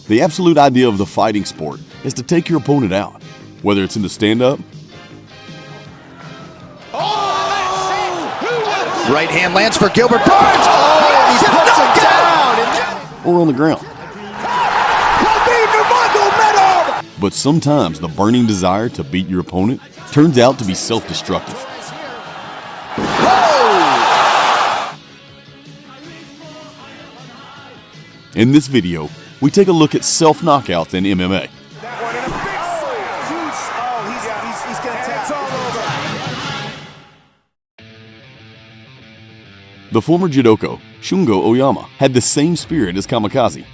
The absolute idea of the fighting sport is to take your opponent out, whether it's in the stand-up, right hand lands for Gilbert Burns. Oh, he puts him down. or on the ground. But sometimes the burning desire to beat your opponent turns out to be self-destructive. In this video, we take a look at self-knockouts in MMA. The former judoka, Shungo Oyama, had the same spirit as Kamikaze.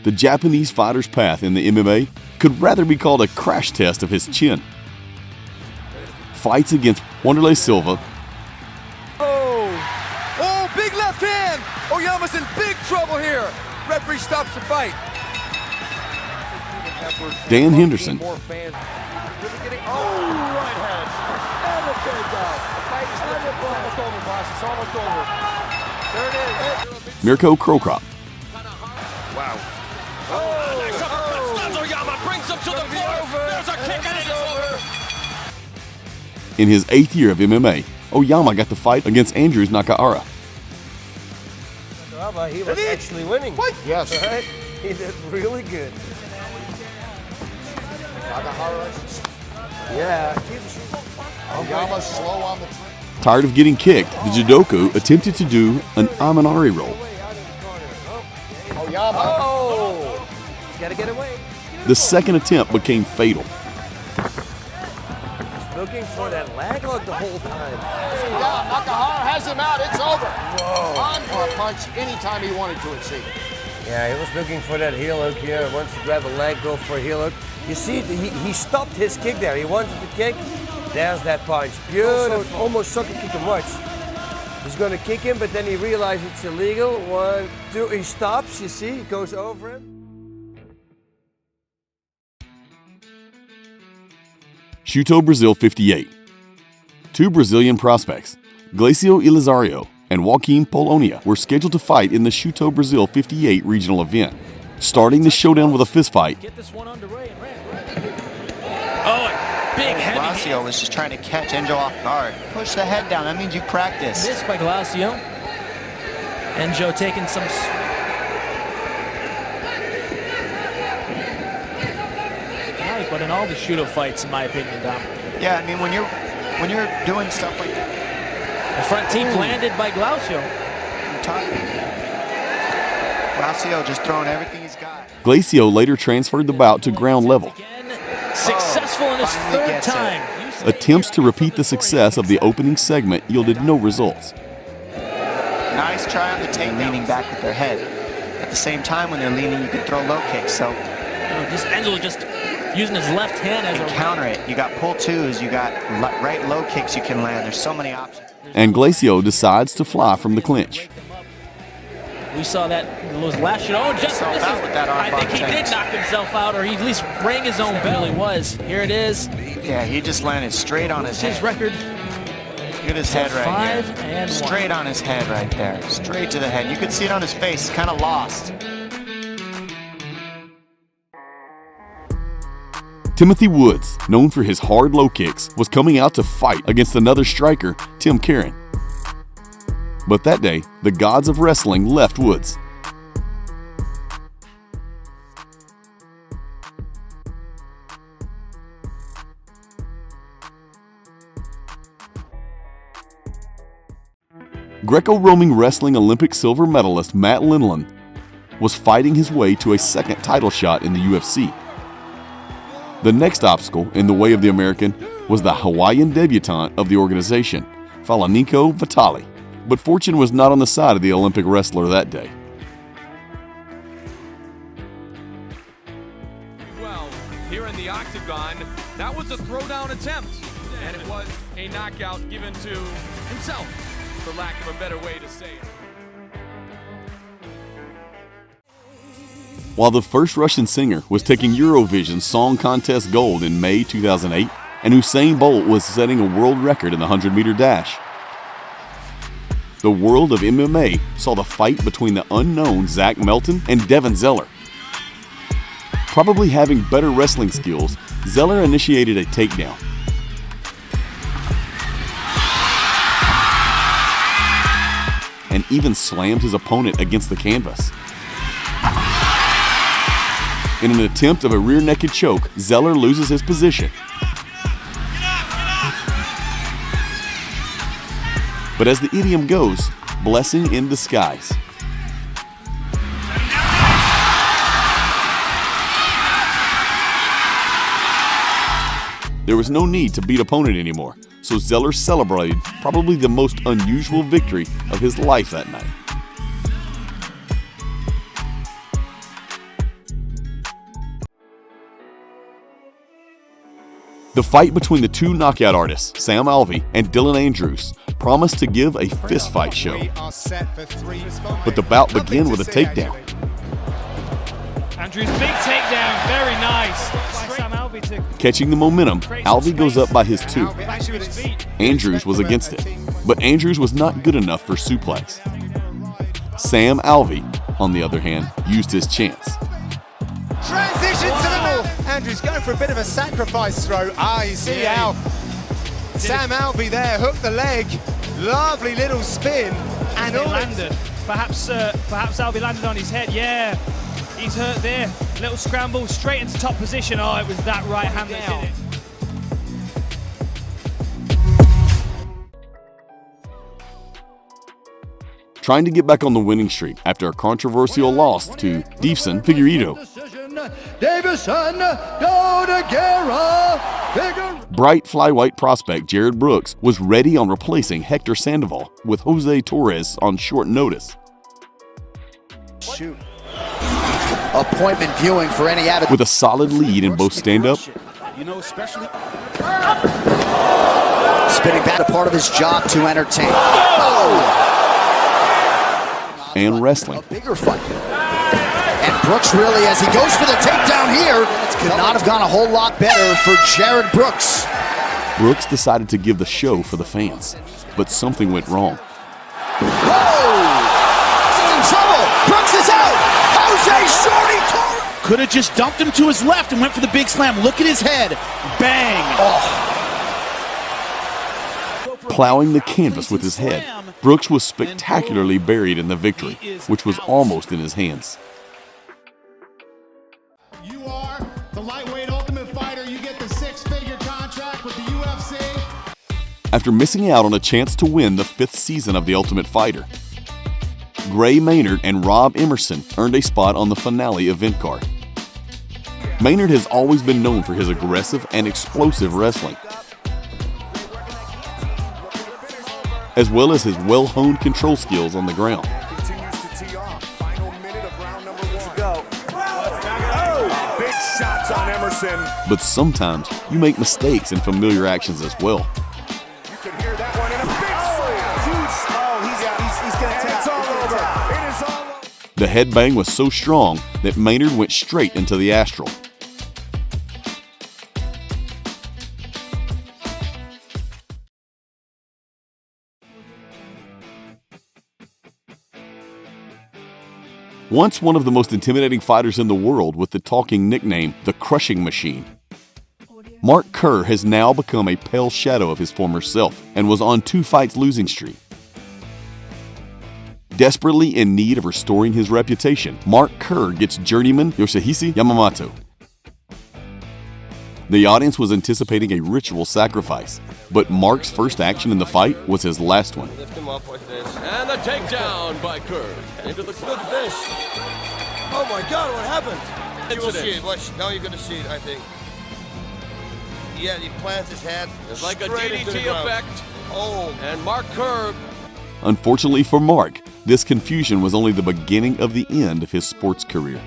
The Japanese fighter's path in the MMA could rather be called a crash test of his chin. Fights against Wanderlei Silva, Oh, big left hand! Oyama's in big trouble here. Referee stops the fight. Dan Henderson, Mirko Cro Cop, in his 8th year of MMA, Oyama got the fight against Andrews Nakahara. He was actually winning. What? Yes. Right? He did really good. Yeah. Oyama's slow on the trip. Tired of getting kicked, the judoka attempted to do an Amanari roll. Oyama. Oh! He's got to get away. The second attempt became fatal. Looking for that leg lock the whole time. Yeah, Nakahara has him out. It's over. On for a punch anytime he wanted to, it seemed. Yeah, he was looking for that heel hook here. Wants to grab a leg, go for a heel hook. You see, he stopped his kick there. He wanted to kick. There's that punch. Beautiful. Almost sucker kick him much. He's going to kick him, but then he realized it's illegal. 1, 2, he stops, you see, he goes over him. Shuto Brazil 58. Two Brazilian prospects, Glacio Elizario and Joaquim Polonia, were scheduled to fight in the Shuto Brazil 58 regional event. Starting the showdown with a fistfight, Get this one underway and ran. Oh, a big heavy Glacio was just trying to catch Enjo off guard. Push the head down. That means you practice. miss by Glacio. Enjo taking some. But in all the Shuto fights, in my opinion, Dom, Yeah, I mean when you're doing stuff like that, the front teeth landed by Glacio. Glacio just throwing everything he's got. Glacio later transferred the bout to ground level. Again, successful in his finally third gets it. time. Attempts to repeat the success of the opening segment yielded no results. Nice try on the takedown. Leaning back with their head. At the same time, when they're leaning, you can throw low kicks. So Just Enzo just using his left hand as and a counter it. You got pull twos. You got right low kicks you can land. There's so many options. And Glacio decides to fly from the clinch. We saw that was last shot. Oh, just Himself out with that arm I think he bar did attempt. knock himself out, or he at least rang his own bell. He was. Here it is. Yeah, he just landed straight on his His head. record. Look at his head right 5 here. and 1. Straight on his head right there. Straight to the head. You could see it on his face. He's kind of lost. Timothy Woods, known for his hard low kicks, was coming out to fight against another striker, Tim Karen. But that day, the gods of wrestling left Woods. Greco-Roman wrestling Olympic silver medalist Matt Lindland was fighting his way to a second title shot in the UFC. The next obstacle in the way of the American was the Hawaiian debutante of the organization, Falaniko Vitali. But fortune was not on the side of the Olympic wrestler that day. Well, here in the octagon, that was a throwdown attempt, and it was a knockout given to himself, for lack of a better way to say it. While the first Russian singer was taking Eurovision Song Contest gold in May 2008, and Usain Bolt was setting a world record in the 100-meter dash, the world of MMA saw the fight between the unknown Zach Melton and Devin Zeller. Probably having better wrestling skills, Zeller initiated a takedown. And even slammed his opponent against the canvas. In an attempt of a rear naked choke, Zeller loses his position. But as the idiom goes, blessing in disguise. There was no need to beat opponent anymore, so Zeller celebrated probably the most unusual victory of his life that night. The fight between the two knockout artists, Sam Alvey and Dylan Andrews, promised to give a fistfight show. But the bout began with a takedown. Andrews, big takedown, very nice. By Sam Alvey to Catching the momentum, Alvey goes up by his two. back to his feet. Andrews was against it, but Andrews was not good enough for suplex. Sam Alvey, on the other hand, used his chance. Transition to the middle. Andrews going for a bit of a sacrifice throw. You see how Sam Alvey there hooked the leg. Lovely little spin. And It landed. Perhaps Alvey landed on his head. Yeah, he's hurt there. Little scramble straight into top position. Oh, it was that right hand that did it. Trying to get back on the winning streak after a controversial loss to Davison Figueiredo. Davison, go to Guerra. Bright flyweight prospect Jared Brooks was ready on replacing Hector Sandoval with Jose Torres on short notice. Shoot. Appointment viewing for any avid. With a solid lead in both stand-up Especially spinning back, a part of his job to entertain. and wrestling. A bigger fight. And Brooks really, as he goes for the takedown here, could not have gone a whole lot better for Jared Brooks. Brooks decided to give the show for the fans, but something went wrong. Whoa! He's in trouble. Brooks is out. Jose Shorty Torres. Could have just dumped him to his left and went for the big slam. Look at his head. Bang. Plowing the canvas with his head, Brooks was spectacularly buried in the victory, which was almost in his hands. You are the lightweight Ultimate Fighter. You get the 6-figure contract with the UFC. After missing out on a chance to win the 5th season of The Ultimate Fighter, Gray Maynard and Rob Emerson earned a spot on the finale event card. Maynard has always been known for his aggressive and explosive wrestling, as well as his well-honed control skills on the ground. Continues to tee off. Final minute of round number 1. Let's go. Oh, big shots on Emerson. But sometimes you make mistakes in familiar actions as well. You can hear that one in a big he's going to tap. It's all over. It is all over. The headbang was so strong that Maynard went straight into the Astral. Once one of the most intimidating fighters in the world with the talking nickname, the Crushing Machine, Mark Kerr has now become a pale shadow of his former self and was on 2 fights losing streak. Desperately in need of restoring his reputation, Mark Kerr gets journeyman Yoshihisa Yamamoto. The audience was anticipating a ritual sacrifice, but Mark's first action in the fight was his last one. Lift him up like this. And the takedown by Kerr. Into the good fish. Oh my God, what happened? You will Incident. see it. Watch. Now you're going to see it, I think. Yeah, he plants his head. It's like a straight into the DDT ground. effect. Oh, And Mark Kerr. Unfortunately for Mark, this confusion was only the beginning of the end of his sports career.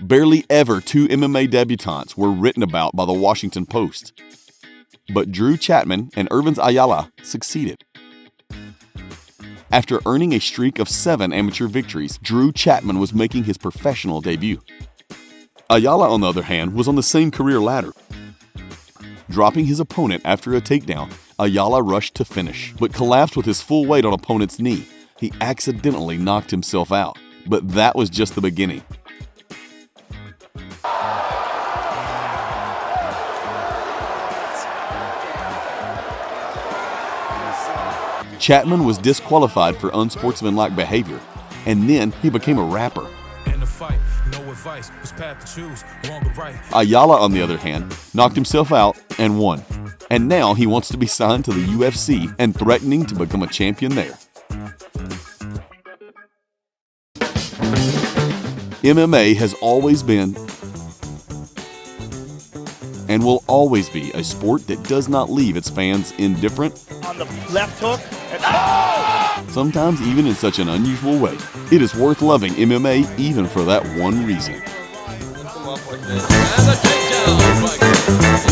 Barely ever 2 MMA debutantes were written about by the Washington Post, but Drew Chapman and Irvin Ayala succeeded. After earning a streak of 7 amateur victories, Drew Chapman was making his professional debut. Ayala, on the other hand, was on the same career ladder. Dropping his opponent after a takedown, Ayala rushed to finish, but collapsed with his full weight on opponent's knee, he accidentally knocked himself out. But that was just the beginning. Chapman was disqualified for unsportsmanlike behavior, and then he became a rapper. Ayala, on the other hand, knocked himself out and won. And now he wants to be signed to the UFC and threatening to become a champion there. MMA has always been and will always be a sport that does not leave its fans indifferent. On the left hook. Sometimes even in such an unusual way. It is worth loving MMA even for that one reason. Come up like this. And the takedown.